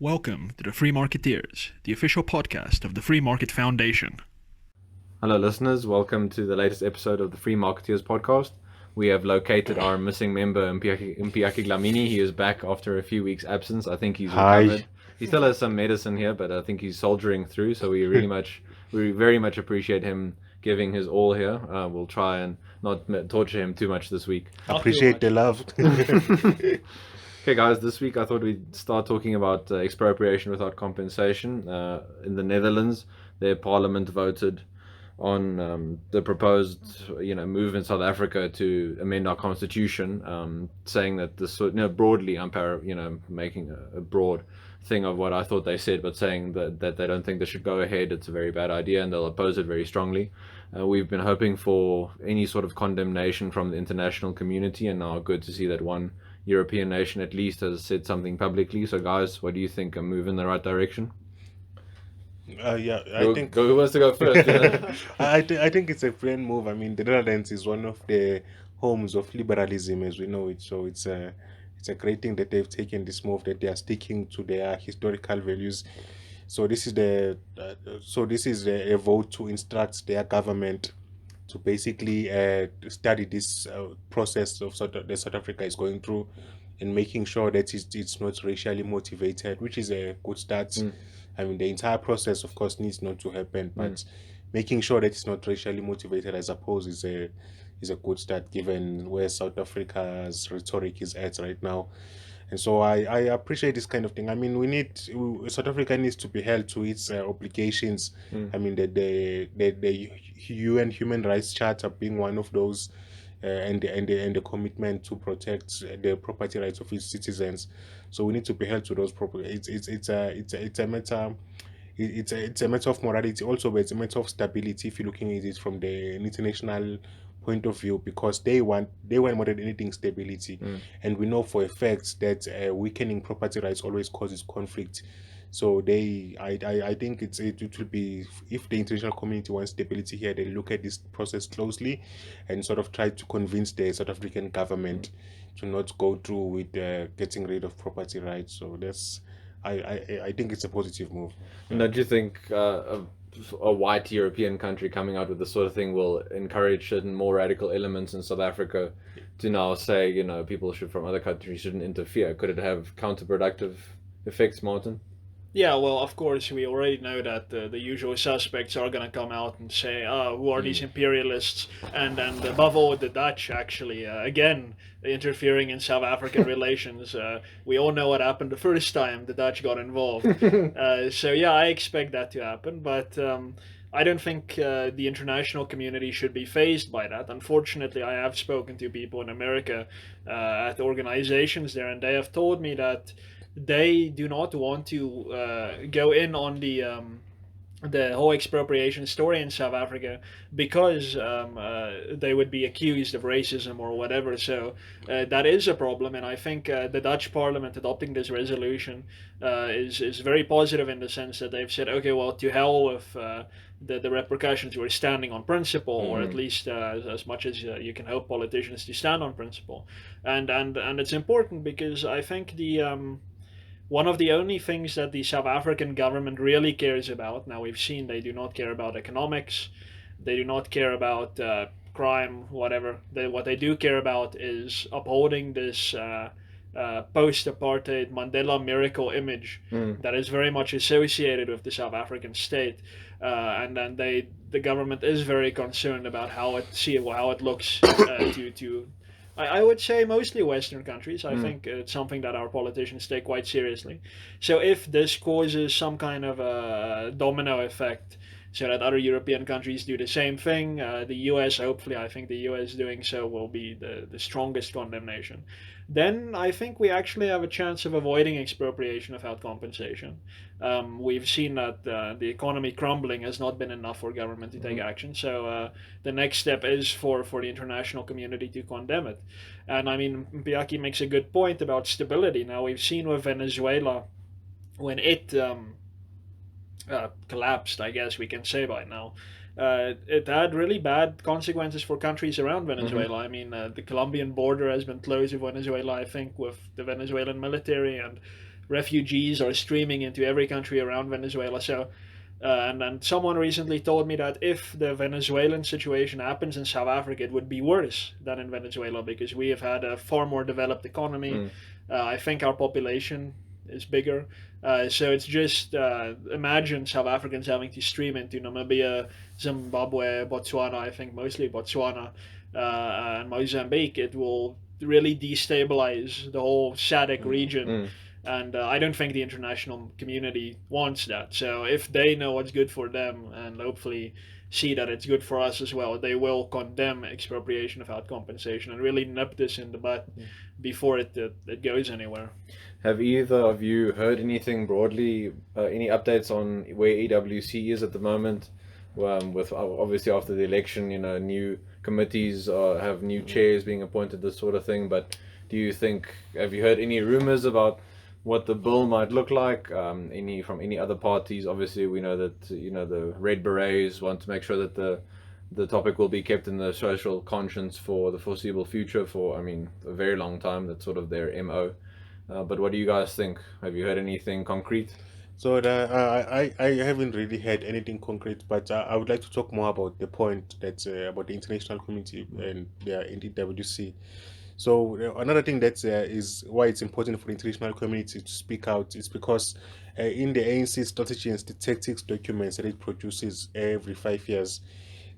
Welcome to the Free Marketeers, the official podcast of the Free Market Foundation. Hello listeners, welcome to the latest episode of the Free Marketeers podcast. We have located our missing member, Mpiyakhe Dhlamini. He is back after a few weeks absence. I think he's recovered. He still has some medicine here, but I think he's soldiering through, so we very much appreciate him giving his all here. We'll try and not torture him too much this week. Appreciate the love. Okay guys, this week I thought we'd start talking about expropriation without compensation. In the Netherlands, their parliament voted on the proposed move in South Africa to amend our constitution, saying that this broadly, I'm making a broad thing of what I thought they said, but saying that they don't think this should go ahead. It's a very bad idea and they'll oppose it very strongly. We've been hoping for any sort of condemnation from the international community, and now good to see that one European nation at least has said something publicly. So guys, what do you think? A move in the right direction? I think who wants to go first? I think it's a brilliant move. I mean, the Netherlands is one of the homes of liberalism as we know it. So it's a great thing that they've taken this move, that they are sticking to their historical values. So this is a vote to instruct their government to basically study this process of that South Africa is going through, and making sure that it's not racially motivated, which is a good start. I mean, the entire process, of course, needs not to happen, but making sure that it's not racially motivated, I suppose, is a good start, given where South Africa's rhetoric is at right now. And so I appreciate this kind of thing. I mean, South Africa needs to be held to its obligations. I mean, the UN Human Rights Charter being one of those, and the commitment to protect the property rights of its citizens. So we need to be held to those property. It's a matter of morality also, but it's a matter of stability if you're looking at it from the international point of view, because they want more than anything stability. And we know for a fact that weakening property rights always causes conflict. So I think it will be, if the international community wants stability here, they look at this process closely and sort of try to convince the South African government to not go through with getting rid of property rights. So I think it's a positive move. And don't you think a white European country coming out with this sort of thing will encourage certain more radical elements in South Africa to now say, people from other countries shouldn't interfere? Could it have counterproductive effects, Martin? Yeah, well, of course, we already know that the usual suspects are going to come out and say, who are these imperialists? And above all, the Dutch, actually, again, interfering in South African relations. We all know what happened the first time the Dutch got involved. So, yeah, I expect that to happen. But I don't think the international community should be fazed by that. Unfortunately, I have spoken to people in America at organizations there, and they have told me that they do not want to go in on the whole expropriation story in South Africa because they would be accused of racism or whatever. So that is a problem, and I think the Dutch Parliament adopting this resolution is very positive in the sense that they've said, okay, well, to hell with the repercussions. We're standing on principle, or at least as much as you can hope politicians to stand on principle, and it's important because I think one of the only things that the South African government really cares about, now we've seen they do not care about economics, they do not care about crime, whatever. What they do care about is upholding this post-apartheid Mandela miracle image that is very much associated with the South African state. And then the government is very concerned about how it looks to I would say mostly Western countries. I think it's something that our politicians take quite seriously. So if this causes some kind of a domino effect, so that other European countries do the same thing, the US, hopefully, I think the US doing so will be the strongest condemnation. Then I think we actually have a chance of avoiding expropriation without compensation. We've seen that the economy crumbling has not been enough for government to take action. So the next step is for the international community to condemn it. And I mean, Mpiyakhe makes a good point about stability. Now we've seen with Venezuela, when it collapsed, I guess we can say by now, it had really bad consequences for countries around Venezuela. I mean, the Colombian border has been closed with Venezuela, I think, with the Venezuelan military, and refugees are streaming into every country around Venezuela. So, and someone recently told me that if the Venezuelan situation happens in South Africa, it would be worse than in Venezuela because we have had a far more developed economy. I think our population is bigger. So it's just imagine South Africans having to stream into Namibia, Zimbabwe, Botswana, I think mostly Botswana, and Mozambique. It will really destabilize the whole SADC region. And I don't think the international community wants that. So if they know what's good for them and hopefully see that it's good for us as well, they will condemn expropriation without compensation and really nip this in the bud before it goes anywhere. Have either of you heard anything broadly, any updates on where EWC is at the moment? With obviously after the election, new committees have new chairs being appointed, this sort of thing. But do you think, have you heard any rumors about what the bill might look like? Any from any other parties? Obviously, we know that the Red Berets want to make sure that the topic will be kept in the social conscience for the foreseeable future. For a very long time. That's sort of their MO. But what do you guys think? Have you heard anything concrete? So I haven't really heard anything concrete, but I would like to talk more about the point that's about the international community and in EWC. So another thing that is why it's important for the international community to speak out is because in the ANC strategy and tactics documents that it produces every 5 years,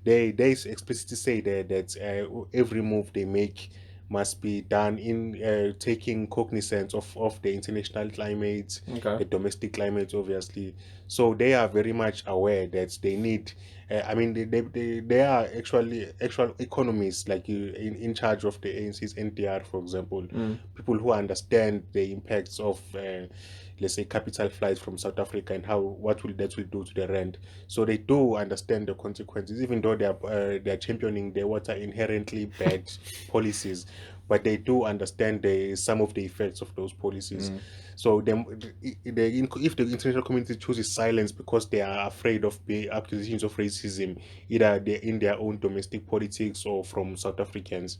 they explicitly say that every move they make must be done in taking cognizance of the international climate, Okay. the domestic climate, obviously. So they are very much aware that they need. They are actual economists like in charge of the ANC's NDR, for example, people who understand the impacts of. Let's say capital flights from South Africa and what will do to the rand. So they do understand the consequences, even though they are championing what are inherently bad policies, but they do understand some of the effects of those policies. So if the international community chooses silence because they are afraid of the accusations of racism, either in their own domestic politics or from South Africans,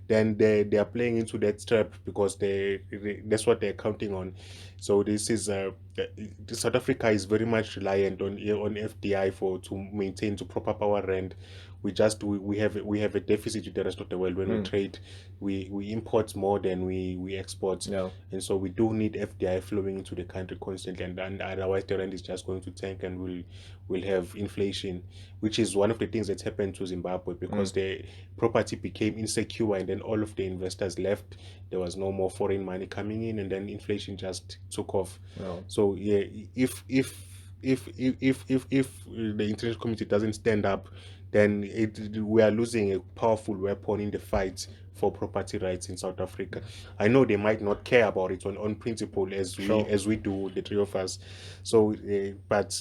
then they are playing into that trap because that's what they're counting on. So this is South Africa is very much reliant on FDI to prop up our rand. We have a deficit with the rest of the world when we trade. We import more than we export, Yeah. and so we do need FDI flowing into the country constantly, and otherwise the rand is just going to tank and we'll have inflation, which is one of the things that happened to Zimbabwe because the property became insecure and then all of the investors left. There was no more foreign money coming in, and then inflation just took off. Yeah. So yeah, if the international community doesn't stand up, then we are losing a powerful weapon in the fight for property rights in South Africa. I know they might not care about it on principle as we do, the three of us. So, but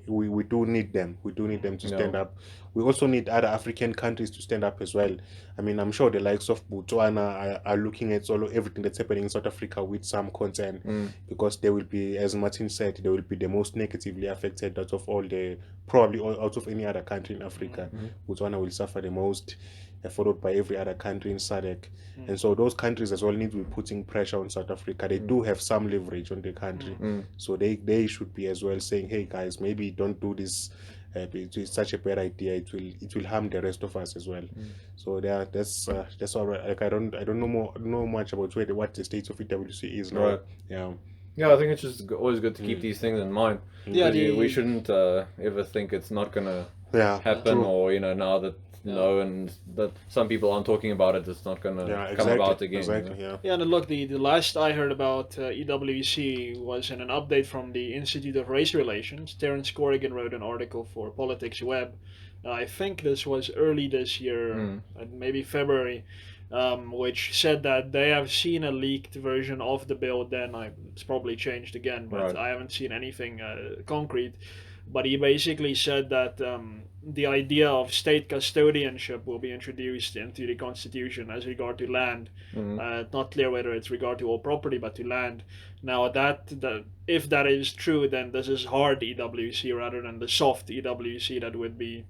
we do need them. We do need them to stand up. We also need other African countries to stand up as well. I'm sure the likes of Botswana are looking at everything that's happening in South Africa with some concern because they will be, as Martin said, they will be the most negatively affected out of out of any other country in Africa. Botswana will suffer the most, followed by every other country in SADC. And so those countries as well need to be putting pressure on South Africa. They do have some leverage on the country. So they should be as well saying, hey guys, maybe don't do this. It's such a bad idea. It will harm the rest of us as well. So that's all right. Like I don't know much about what the state of EWC is now. Right. Yeah. Yeah, I think it's just always good to keep these things in mind. Yeah, We shouldn't ever think it's not gonna happen, true. or now that and that some people aren't talking about it, it's not gonna come about again. Exactly. Yeah. Yeah, and look, the last I heard about EWC was in an update from the Institute of Race Relations. Terence Corrigan wrote an article for Politics Web. I think this was early this year, maybe February, which said that they have seen a leaked version of the bill. Then it's probably changed again, but I haven't seen anything concrete. But he basically said that the idea of state custodianship will be introduced into the constitution as regard to land. Not clear whether it's regard to all property, but to land. Now if that is true, then this is hard EWC rather than the soft EWC that would be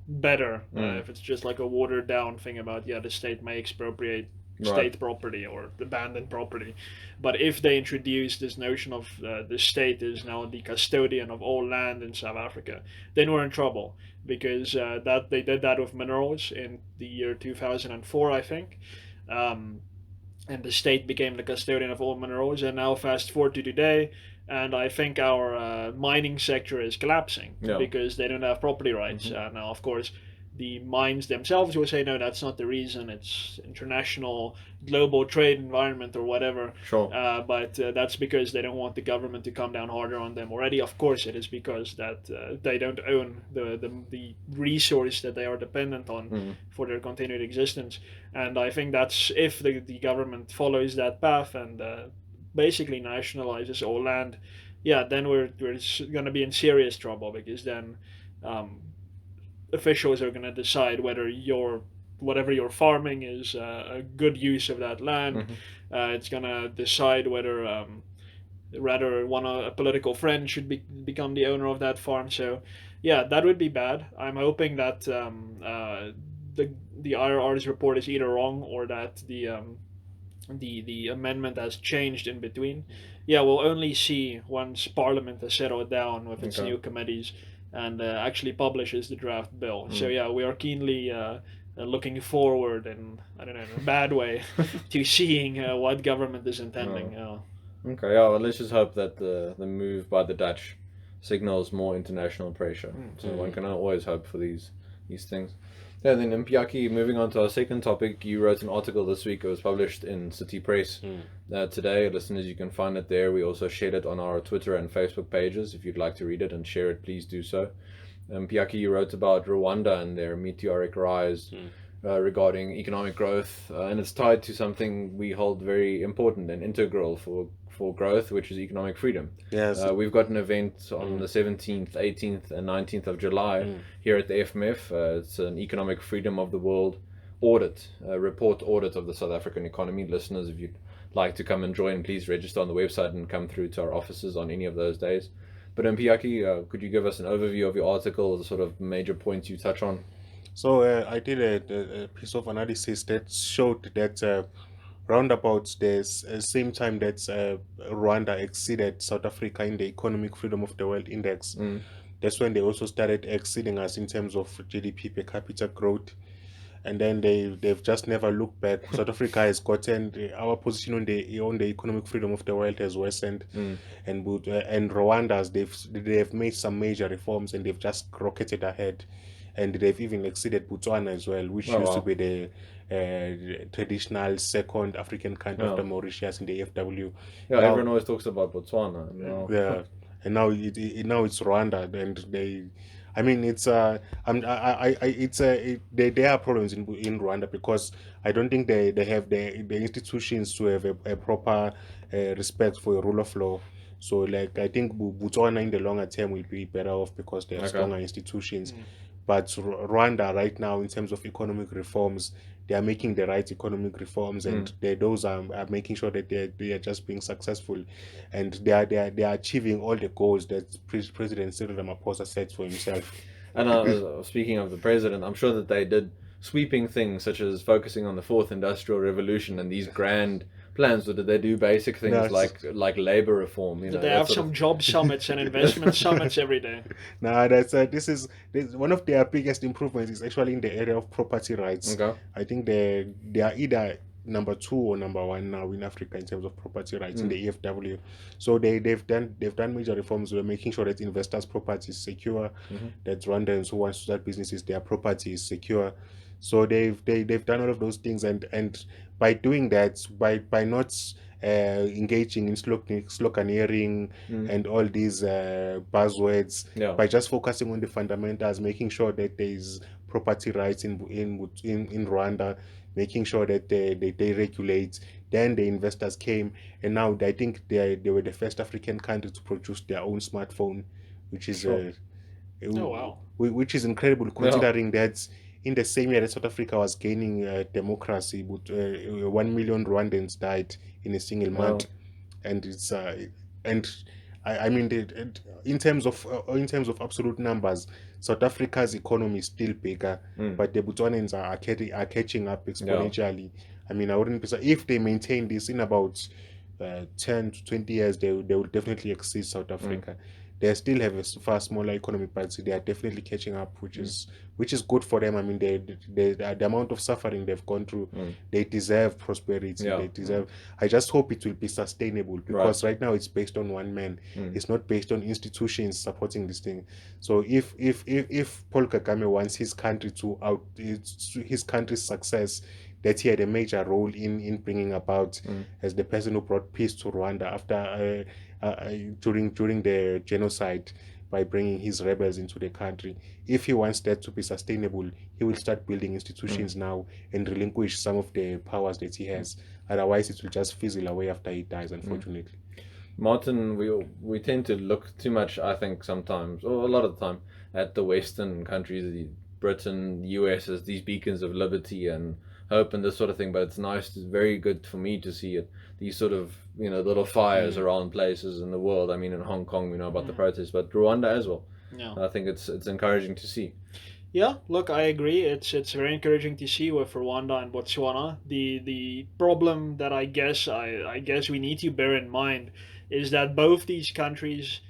better. If it's just like a watered down thing about the state may expropriate state property or abandoned property. But if they introduce this notion of the state is now the custodian of all land in South Africa, then we're in trouble, because that they did that with minerals in the year 2004, I think. And the state became the custodian of all minerals, and now fast forward to today, and I think our mining sector is collapsing because they don't have property rights. Now, of course, the mines themselves will say, no, that's not the reason. It's international, global trade environment or whatever. Sure. But that's because they don't want the government to come down harder on them already. Of course, it is because that they don't own the resource that they are dependent on for their continued existence. And I think that's if the government follows that path and basically nationalizes all land, then we're going to be in serious trouble, because then officials are going to decide whether whatever you're farming is a good use of that land. It's going to decide whether rather a political friend should become the owner of that farm. So that would be bad. I'm hoping that the IRR's report is either wrong, or that the amendment has changed in between. We'll only see once Parliament has settled down with its new committees and actually publishes the draft bill. So we are keenly looking forward, in I don't know, in a bad way, to seeing what government is intending. Okay, well, let's just hope that the move by the Dutch signals more international pressure. So one can always hope for these things. Then Mpiyakhe, moving on to our second topic, you wrote an article this week. It was published in City Press today. Listeners, you can find it there. We also shared it on our Twitter and Facebook pages. If you'd like to read it and share it, please do so. Mpiyakhe, you wrote about Rwanda and their meteoric rise regarding economic growth, and it's tied to something we hold very important and integral for growth, which is economic freedom. Yes. We've got an event on the 17th, 18th and 19th of July here at the FMF. It's an economic freedom of the world report audit of the South African economy. Listeners, if you'd like to come and join, please register on the website and come through to our offices on any of those days. But Mpiyakhe, could you give us an overview of your article, the sort of major points you touch on? So I did a piece of analysis that showed that roundabout the same time that Rwanda exceeded South Africa in the Economic Freedom of the World Index, that's when they also started exceeding us in terms of GDP per capita growth. And then they've just never looked back. South Africa has gotten our position on the economic freedom of the world has worsened, and Rwanda's they've made some major reforms and they've just rocketed ahead, and they've even exceeded Botswana as well, which used to be the traditional second African country after Mauritius in the FW. Everyone always talks about Botswana. And now it's Rwanda, and they. I mean, there are problems in Rwanda, because I don't think they have the institutions to have a proper respect for the rule of law. So, like, I think Botswana in the longer term will be better off because they have stronger institutions. But Rwanda right now, in terms of economic reforms, they are making the right economic reforms, and those are making sure that they are just being successful, and they are achieving all the goals that President Cyril Ramaphosa set for himself. And speaking of the president, I'm sure that they did sweeping things such as focusing on the fourth industrial revolution and these grand plans, or did they do basic things like labor reform? Did they have some job summits and investment summits every day? No, this is one of their biggest improvements is actually in the area of property rights. I think they are either number 2 or number 1 now in Africa in terms of property rights in the EFW. So they've done major reforms. We're making sure that investors' property is secure, that Rwandans who want to start businesses, their property is secure. So they've done all of those things, and by doing that, by not engaging in sloganeering and all these buzzwords, by just focusing on the fundamentals, making sure that there is property rights in Rwanda, making sure that they regulate. Then the investors came, and now I think they were the first African country to produce their own smartphone, which is which is incredible considering that in the same year that South Africa was gaining democracy, but 1 million Rwandans died in a single month, and it's I mean, in terms of absolute numbers, South Africa's economy is still bigger, but the Botswanans are catching up exponentially. I mean, I wouldn't be if they maintain this in about 10 to 20 years, they will definitely exceed South Africa. They still have a far smaller economy, but they are definitely catching up, which is good for them. I mean, the amount of suffering they've gone through, they deserve prosperity. Yeah. They deserve. I just hope it will be sustainable, because right now it's based on one man. It's not based on institutions supporting this thing. So if Paul Kagame wants his country his country's success, that he had a major role in bringing about, as the person who brought peace to Rwanda after during the genocide, by bringing his rebels into the country. If he wants that to be sustainable, he will start building institutions now and relinquish some of the powers that he has. Otherwise, it will just fizzle away after he dies, unfortunately. Martin, we tend to look too much, I think, sometimes, or a lot of the time, at the Western countries, Britain, the US, as these beacons of liberty and hope and this sort of thing. But it's nice, it's very good for me to see it, these sort of, little fires around places in the world. I mean, in Hong Kong, we know about the protests, but Rwanda as well. Yeah. I think it's encouraging to see. Yeah, look, I agree. It's very encouraging to see with Rwanda and Botswana. The problem that I guess we need to bear in mind is that both these countries,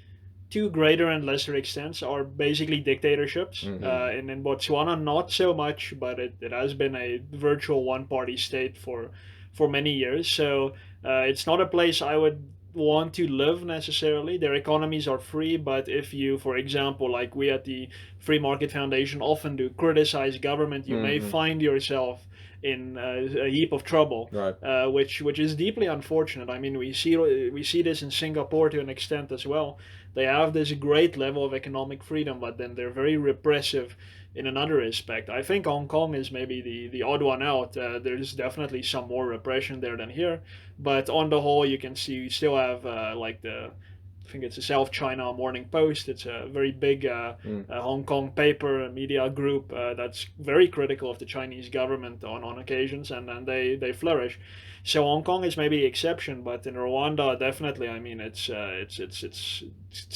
to greater and lesser extents, are basically dictatorships. In Botswana, not so much, but it has been a virtual one-party state for many years. So it's not a place I would want to live necessarily. Their economies are free, but if you, for example, like we at the Free Market Foundation often do, criticize government, you may find yourself in a heap of trouble, right. Which is deeply unfortunate. I mean, we see this in Singapore to an extent as well. They have this great level of economic freedom, but then they're very repressive in another respect. I think Hong Kong is maybe the odd one out. There's definitely some more repression there than here, but on the whole, you can see you still have I think it's the South China Morning Post. It's a very big Hong Kong paper, media group that's very critical of the Chinese government on occasions, and they flourish. So Hong Kong is maybe the exception, but in Rwanda, definitely, I mean, it's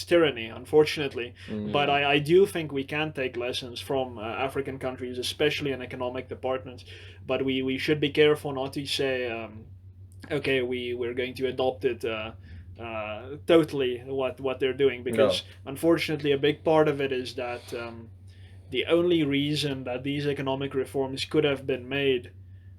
tyranny, unfortunately. But I do think we can take lessons from African countries, especially in economic departments. But we should be careful not to say, okay, we're going to adopt it totally what they're doing, because unfortunately a big part of it is that the only reason that these economic reforms could have been made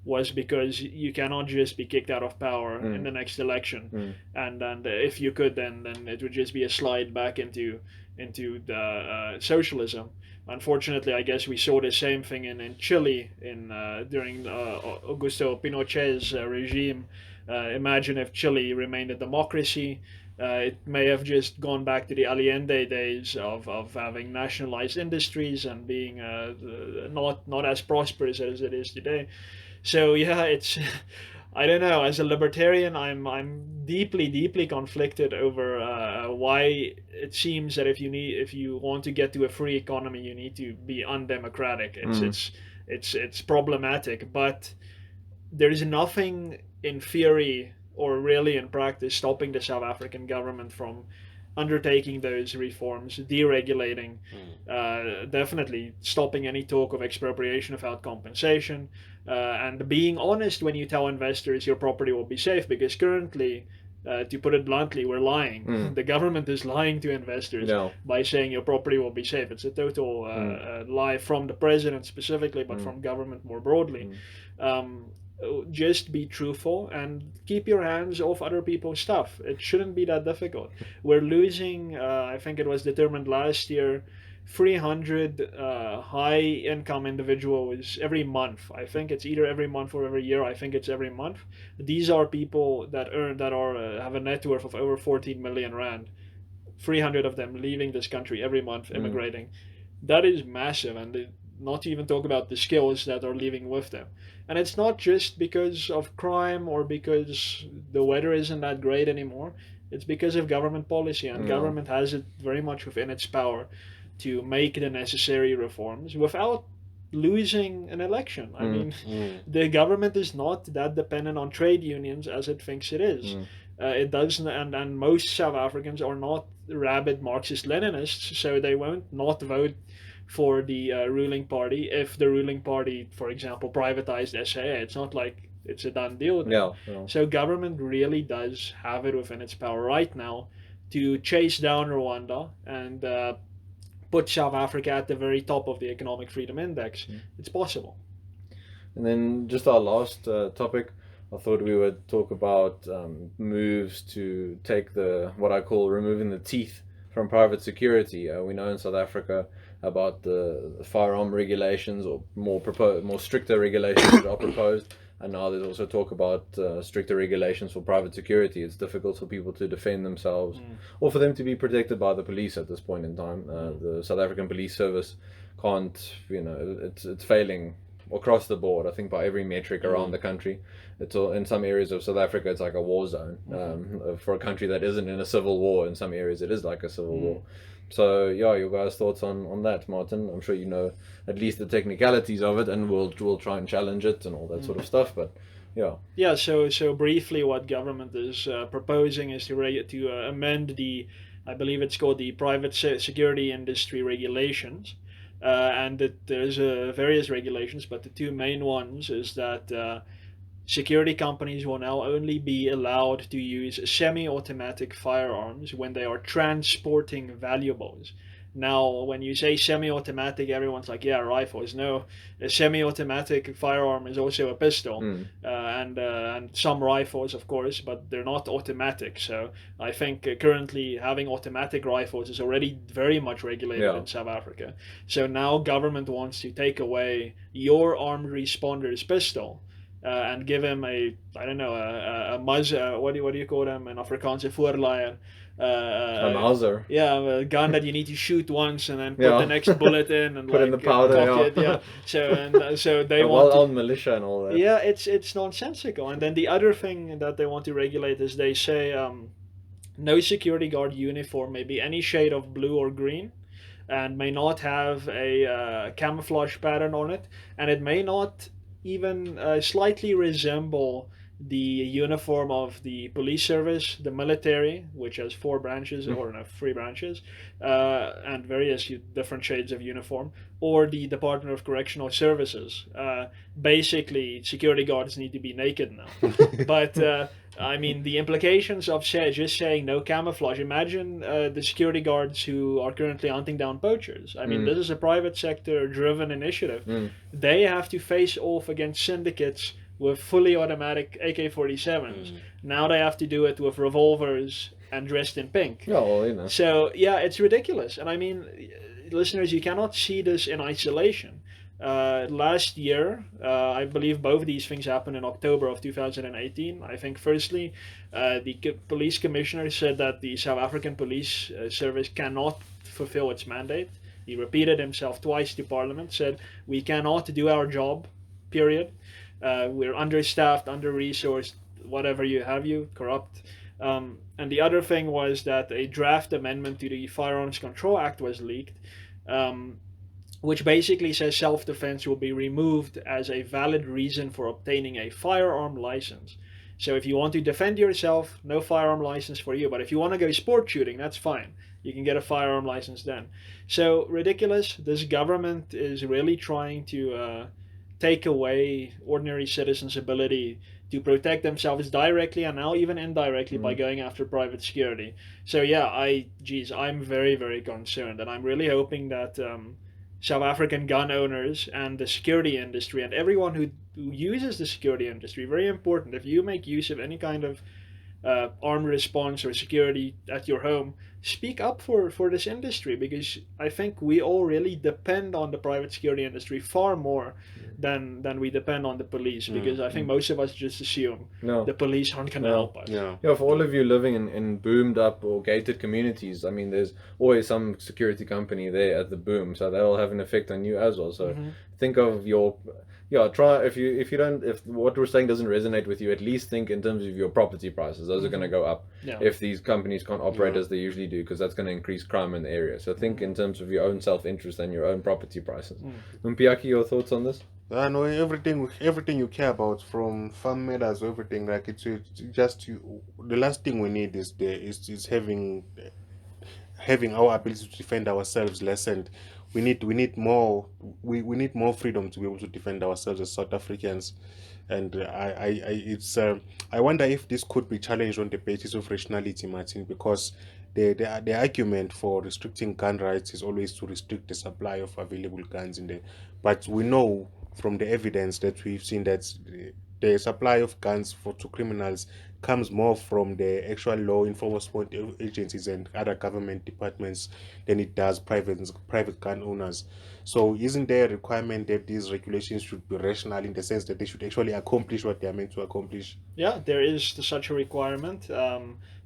was because you cannot just be kicked out of power in the next election, and if you could, then it would just be a slide back into the socialism. Unfortunately, I guess we saw the same thing in Chile during Augusto Pinochet's regime. Imagine if Chile remained a democracy. It may have just gone back to the Allende days of having nationalized industries and being not as prosperous as it is today. So yeah, it's I don't know. As a libertarian, I'm deeply conflicted over why it seems that if you want to get to a free economy, you need to be undemocratic. It's problematic, but there is nothing in theory or really in practice stopping the South African government from undertaking those reforms, deregulating, definitely stopping any talk of expropriation without compensation, and being honest when you tell investors your property will be safe, because currently, to put it bluntly, we're lying. The government is lying to investors by saying your property will be safe. It's a total lie from the president specifically, but from government more broadly. Just be truthful and keep your hands off other people's stuff. It shouldn't be that difficult. We're losing, I think it was determined last year, 300 high-income individuals every month. I think it's either every month or every year. I think it's every month. These are people that have a net worth of over 14 million rand. 300 of them leaving this country every month, immigrating. That is massive, and not to even talk about the skills that are leaving with them. And it's not just because of crime or because the weather isn't that great anymore. It's because of government policy, and government has it very much within its power to make the necessary reforms without losing an election. I mean, the government is not that dependent on trade unions as it thinks it is. It doesn't, and most South Africans are not rabid Marxist-Leninists, so they won't not vote for the ruling party if the ruling party, for example, privatized SAA. It's not like it's a done deal. Yeah, yeah. So government really does have it within its power right now to chase down Rwanda and put South Africa at the very top of the Economic Freedom Index. It's possible. And then just our last topic, I thought we would talk about moves to take what I call removing the teeth from private security. We know in South Africa about the firearm regulations, or more stricter regulations that are proposed. And now there's also talk about stricter regulations for private security. It's difficult for people to defend themselves or for them to be protected by the police at this point in time. The South African police service can't, it's failing across the board. I think by every metric around the country. It's all, in some areas of South Africa, it's like a war zone. For a country that isn't in a civil war, in some areas it is like a civil war. So yeah, your guys' thoughts on that, Martin? I'm sure you know at least the technicalities of it, and we'll try and challenge it and all that sort of stuff. But yeah. Yeah. So briefly, what government is proposing is to amend I believe it's called the Private Security Industry Regulations, and there's various regulations, but the two main ones is that security companies will now only be allowed to use semi-automatic firearms when they are transporting valuables. Now, when you say semi-automatic, everyone's like, yeah, rifles. No, a semi-automatic firearm is also a pistol, and some rifles, of course, but they're not automatic. So I think currently having automatic rifles is already very much regulated in South Africa. So now government wants to take away your armed responder's pistol. And give him a Mauser, what do you call them in Afrikaans, a voorlaaier. A Mauser. Yeah, a gun that you need to shoot once and then put the next bullet in and put in the powder. So they want well-armed militia and all that. Yeah, it's nonsensical. And then the other thing that they want to regulate is they say no security guard uniform may be any shade of blue or green, and may not have a camouflage pattern on it, and it may not even slightly resemble the uniform of the police service, the military, which has 4 branches, or no, 3 branches, and various different shades of uniform, or the Department of Correctional Services. Basically, security guards need to be naked now. But I mean, the implications of just saying no camouflage. Imagine the security guards who are currently hunting down poachers. I mean, this is a private sector driven initiative. They have to face off against syndicates with fully automatic AK-47s. Now they have to do it with revolvers and dressed in pink. Oh, well, you know. So yeah, it's ridiculous. And I mean, listeners, you cannot see this in isolation. Last year, I believe both these things happened in October of 2018. I think firstly, the police commissioner said that the South African police service cannot fulfill its mandate. He repeated himself twice to Parliament, said, we cannot do our job, period. We're understaffed, under-resourced, whatever corrupt. And the other thing was that a draft amendment to the Firearms Control Act was leaked, which basically says self-defense will be removed as a valid reason for obtaining a firearm license. So if you want to defend yourself, no firearm license for you. But if you want to go sport shooting, that's fine. You can get a firearm license then. So ridiculous. This government is really trying to take away ordinary citizens' ability to protect themselves directly and now even indirectly by going after private security. So yeah, I'm very, very concerned, and I'm really hoping that South African gun owners and the security industry and everyone who uses the security industry, very important, if you make use of any kind of armed response or security at your home, speak up for this industry, because I think we all really depend on the private security industry far more than we depend on the police, because I think most of us just assume the police aren't going to help us. Yeah, for all of you living in boomed up or gated communities, I mean, there's always some security company there at the boom, so that'll have an effect on you as well. So think of your... Yeah, try if what we're saying doesn't resonate with you, at least think in terms of your property prices. Those are going to go up if these companies can't operate as they usually do, because that's going to increase crime in the area. So think in terms of your own self-interest and your own property prices. Mpiyakhe, your thoughts on this? No, everything you care about, from farm matters, everything, like it's just the last thing we need is having our ability to defend ourselves lessened. We need more freedom to be able to defend ourselves as South Africans. And I wonder if this could be challenged on the basis of rationality, Martin, because the argument for restricting gun rights is always to restrict the supply of available guns in the. But we know from the evidence that we've seen that the supply of guns to criminals comes more from the actual law enforcement agencies and other government departments than it does private gun owners. So isn't there a requirement that these regulations should be rational in the sense that they should actually accomplish what they are meant to accomplish? Yeah, there is such a requirement.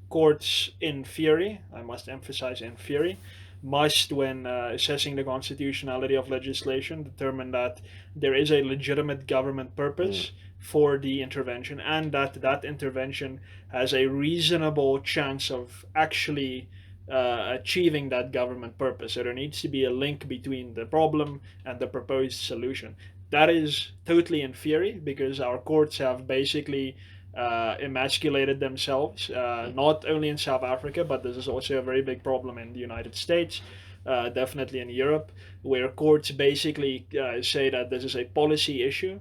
Courts, in theory, I must emphasize in theory, must, when assessing the constitutionality of legislation, determine that there is a legitimate government purpose for the intervention and that that intervention has a reasonable chance of actually achieving that government purpose. So there needs to be a link between the problem and the proposed solution. That is totally in theory because our courts have basically emasculated themselves, not only in South Africa, but this is also a very big problem in the United States, definitely in Europe, where courts basically say that this is a policy issue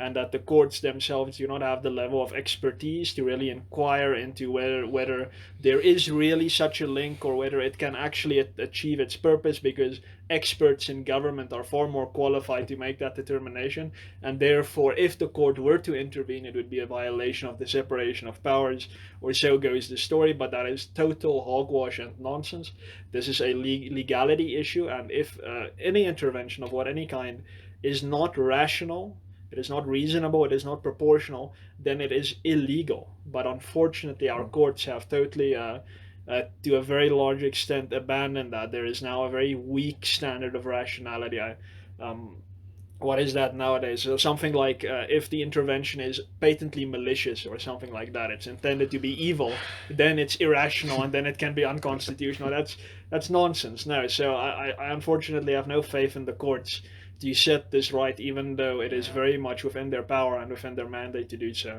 and that the courts themselves do not have the level of expertise to really inquire into whether there is really such a link or whether it can actually achieve its purpose, because experts in government are far more qualified to make that determination, and therefore if the court were to intervene it would be a violation of the separation of powers, or so goes the story. But that is total hogwash and nonsense. This is a legality issue, and if any intervention of any kind is not rational, it is not reasonable, it is not proportional, then it is illegal. But unfortunately, our courts have totally, to a very large extent, abandoned that. There is now a very weak standard of rationality. What is that nowadays? So something like if the intervention is patently malicious or something like that, it's intended to be evil, then it's irrational and then it can be unconstitutional. That's nonsense. No, so I unfortunately have no faith in the courts to set this right, even though it is very much within their power and within their mandate to do so.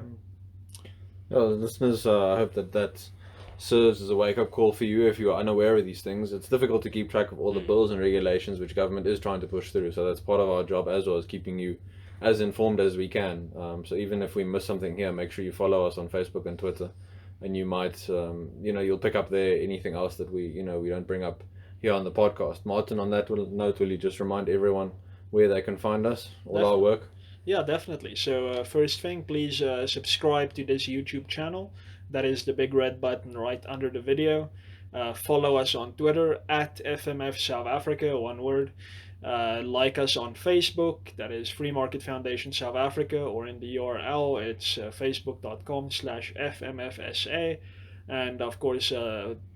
Well, listeners, I hope that serves as a wake-up call for you if you are unaware of these things. It's difficult to keep track of all the bills and regulations which government is trying to push through, so that's part of our job as well as keeping you as informed as we can. So even if we miss something here, make sure you follow us on Facebook and Twitter, and you might, you'll pick up there anything else that we don't bring up here on the podcast. Martin, on that note, will you just remind everyone where they can find us, all our work? Yeah, definitely. So first thing, please subscribe to this YouTube channel. That is the big red button right under the video. Follow us on Twitter at FMF South Africa, one word. Like us on Facebook, that is Free Market Foundation South Africa, or in the URL it's facebook.com/FMFSA. And of course,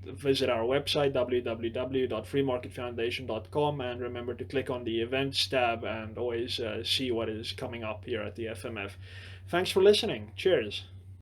visit our website, www.freemarketfoundation.com, and remember to click on the events tab and always see what is coming up here at the FMF. Thanks for listening. Cheers.